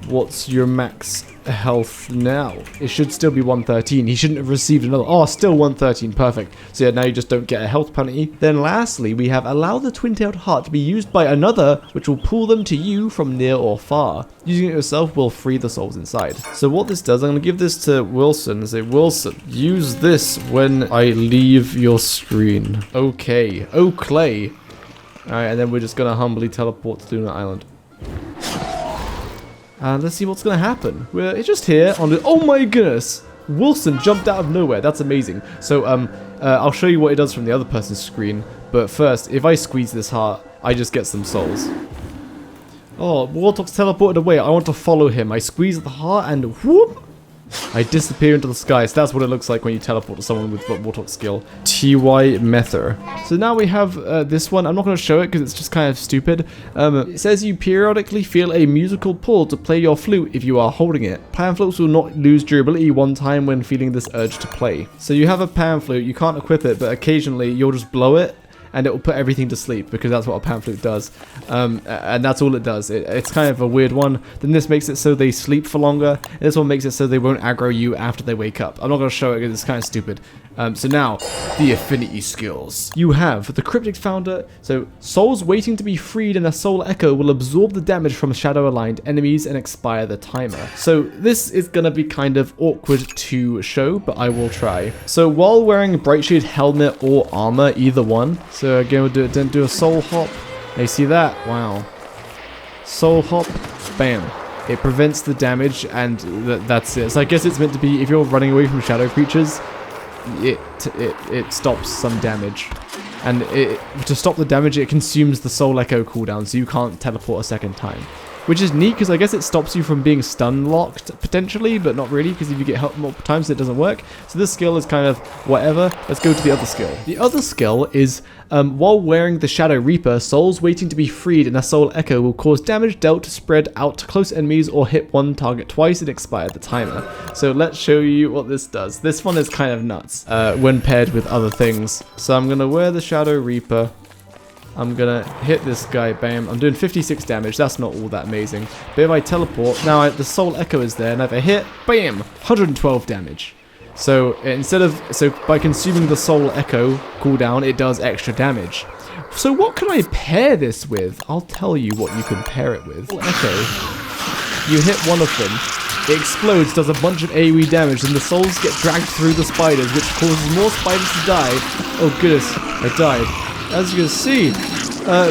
what's your max health now? It should still be 113. He shouldn't have received another. Oh, still 113. Perfect. So yeah, now you just don't get a health penalty. Then lastly, we have allow the twin-tailed heart to be used by another, which will pull them to you from near or far. Using it yourself will free the souls inside. So what this does, I'm going to give this to Wilson and say, Wilson, use this when I leave your screen. Okay. Oh, Clay. Alright, and then we're just going to humbly teleport to Lunar Island. And let's see what's going to happen. We're just here on the... Oh my goodness! Wilson jumped out of nowhere. That's amazing. So, I'll show you what it does from the other person's screen. But first, if I squeeze this heart, I just get some souls. Oh, Wortox teleported away. I want to follow him. I squeeze the heart and whoop! I disappear into the sky. So that's what it looks like when you teleport to someone with Wortox skill. T.Y. Mether. So now we have this one. I'm not going to show it because it's just kind of stupid. It says you periodically feel a musical pull to play your flute if you are holding it. Pan flutes will not lose durability one time when feeling this urge to play. So you have a pan flute. You can't equip it, but occasionally you'll just blow it. and it will put everything to sleep because that's what a pan flute does. And that's all it does. It's kind of a weird one. Then this makes it so they sleep for longer. And this one makes it so they won't aggro you after they wake up. I'm not going to show it because it's kind of stupid. So now, the affinity skills. You have the Cryptic Founder. So souls waiting to be freed and a soul echo will absorb the damage from shadow aligned enemies and expire the timer. So this is going to be kind of awkward to show, but I will try. So while wearing a bright shade helmet or armor, either one. So again, we'll do a soul hop. You see that? Wow. Soul hop, bam. It prevents the damage, and that's it. So I guess it's meant to be, if you're running away from shadow creatures, it stops some damage. And to stop the damage, it consumes the soul echo cooldown, so you can't teleport a second time. Which is neat, because I guess it stops you from being stun locked, potentially, but not really, because if you get helped multiple times, it doesn't work. So this skill is kind of whatever. Let's go to the other skill. The other skill is, while wearing the Shadow Reaper, souls waiting to be freed and a soul echo will cause damage dealt to spread out to close enemies or hit one target twice and expire the timer. So let's show you what this does. This one is kind of nuts, when paired with other things. So I'm going to wear the Shadow Reaper. I'm gonna hit this guy, bam. I'm doing 56 damage, that's not all that amazing. But if I teleport, now the soul echo is there, and if I hit, bam, 112 damage. So by consuming the soul echo cooldown, it does extra damage. So what can I pair this with? I'll tell you what you can pair it with. Echo. You hit one of them, it explodes, does a bunch of AoE damage, and the souls get dragged through the spiders, which causes more spiders to die. Oh goodness, I died. As you can see,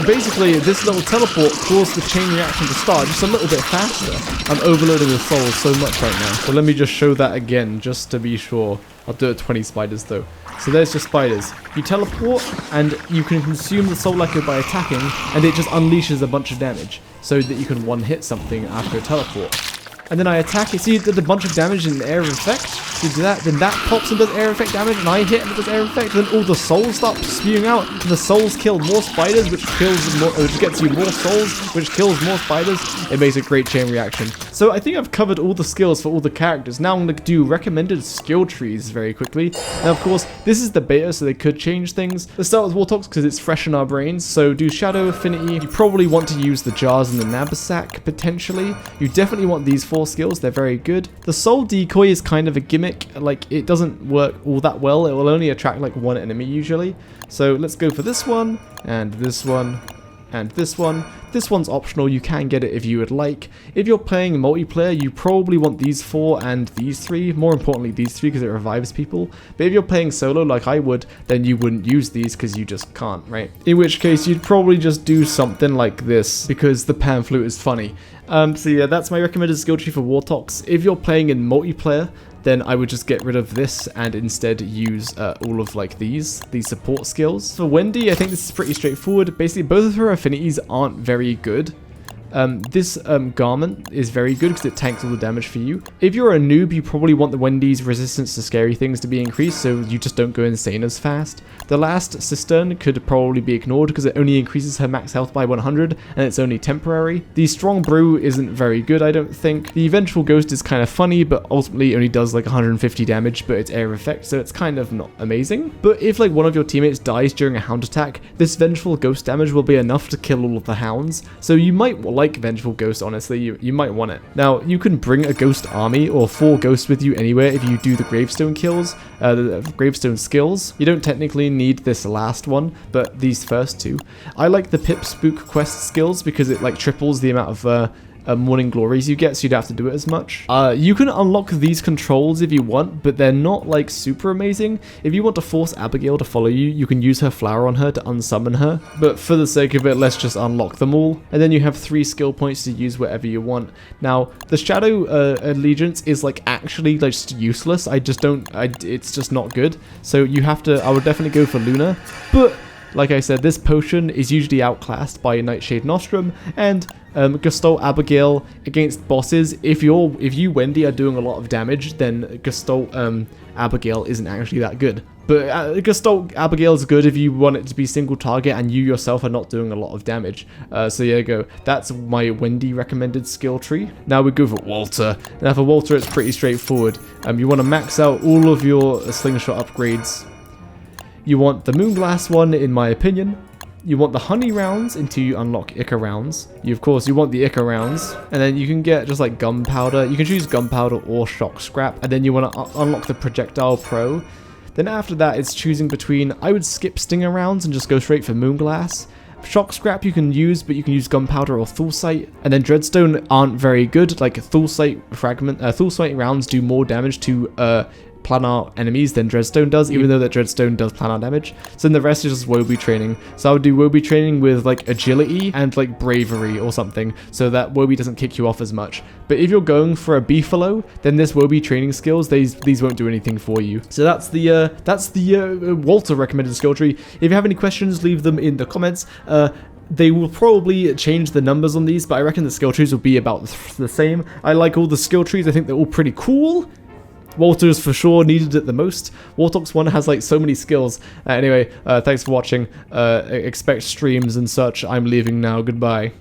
basically this little teleport caused the chain reaction to start just a little bit faster. I'm overloading the souls so much right now. So let me just show that again, just to be sure. I'll do it 20 spiders though. So there's just spiders. You teleport, and you can consume the soul echo by attacking, and it just unleashes a bunch of damage, so that you can one-hit something after a teleport. And then I attack it. See, it did a bunch of damage in air effect. You do that, then that pops and does air effect damage, and I hit and it does air effect. Then all the souls start spewing out, and the souls kill more spiders, which gets you more souls, which kills more spiders. It makes a great chain reaction. So I think I've covered all the skills for all the characters. Now I'm going to do recommended skill trees very quickly. Now, of course, this is the beta, so they could change things. Let's start with Wortox because it's fresh in our brains. So do Shadow Affinity. You probably want to use the jars and the knapsack potentially. You definitely want these 4 skills. They're very good. The soul decoy is kind of a gimmick. Like, it doesn't work all that well. It will only attract like one enemy usually. So let's go for this one, and this one, and this one. This one's optional, you can get it if you would like. If you're playing multiplayer, you probably want these 4 and these 3. More importantly, these 3 because it revives people. But if you're playing solo like I would, then you wouldn't use these because you just can't, right? In which case, you'd probably just do something like this because the pan flute is funny. So yeah, that's my recommended skill tree for Wortox. If you're playing in multiplayer, then I would just get rid of this and instead use all of like these support skills. For Wendy, I think this is pretty straightforward. Basically, both of her affinities aren't very good. This garment is very good because it tanks all the damage for you. If you're a noob, you probably want the Wendy's resistance to scary things to be increased so you just don't go insane as fast. The last cistern could probably be ignored because it only increases her max health by 100 and it's only temporary. The strong brew isn't very good, I don't think. The vengeful ghost is kind of funny, but ultimately only does like 150 damage, but it's air effect, so it's kind of not amazing. But if like one of your teammates dies during a hound attack, this vengeful ghost damage will be enough to kill all of the hounds, so you might like vengeful ghost, honestly. You might want it. Now, you can bring a ghost army or 4 ghosts with you anywhere if you do the gravestone kills, the gravestone skills. You don't technically need this last one, but these first 2. I like the Pip Spook quest skills because it like triples the amount of morning glories you get, so you don't have to do it as much. You can unlock these controls if you want, but they're not like super amazing. If you want to force Abigail to follow you, you can use her flower on her to unsummon her, but for the sake of it, let's just unlock them all, and then you have 3 skill points to use wherever you want. Now, the Shadow Allegiance is like actually like just useless. It's just not good, so you have to, I would definitely go for Luna, but like I said, this potion is usually outclassed by Nightshade Nostrum and Gestalt Abigail against bosses. If you Wendy are doing a lot of damage, then Gestalt Abigail isn't actually that good. But Gestalt Abigail is good if you want it to be single target and you yourself are not doing a lot of damage. So there you go. That's my Wendy recommended skill tree. Now we go for Walter. Now for Walter, it's pretty straightforward. You want to max out all of your slingshot upgrades. You want the Moonglass one, in my opinion. You want the honey rounds until you unlock Ica rounds. You, of course, you want the Ica rounds. And then you can get just like gunpowder. You can choose gunpowder or shock scrap. And then you want to unlock the projectile pro. Then after that, it's choosing between, I would skip stinger rounds and just go straight for Moonglass. Shock scrap you can use, but you can use gunpowder or thulsite. And then dreadstone aren't very good. Like thulsite rounds do more damage to planar enemies than dreadstone does, even though that dreadstone does planar damage. So then the rest is just Woby training. So I would do Woby training with like agility and like bravery or something, so that Woby doesn't kick you off as much. But if you're going for a beefalo, then this Woby training skills, these won't do anything for you. So that's the Walter recommended skill tree. If you have any questions, leave them in the comments. They will probably change the numbers on these, but I reckon the skill trees will be about the same. I like all the skill trees. I think they're all pretty cool. Walter's for sure needed it the most. Wortox 1 has like so many skills. Anyway, thanks for watching. Expect streams and such. I'm leaving now. Goodbye.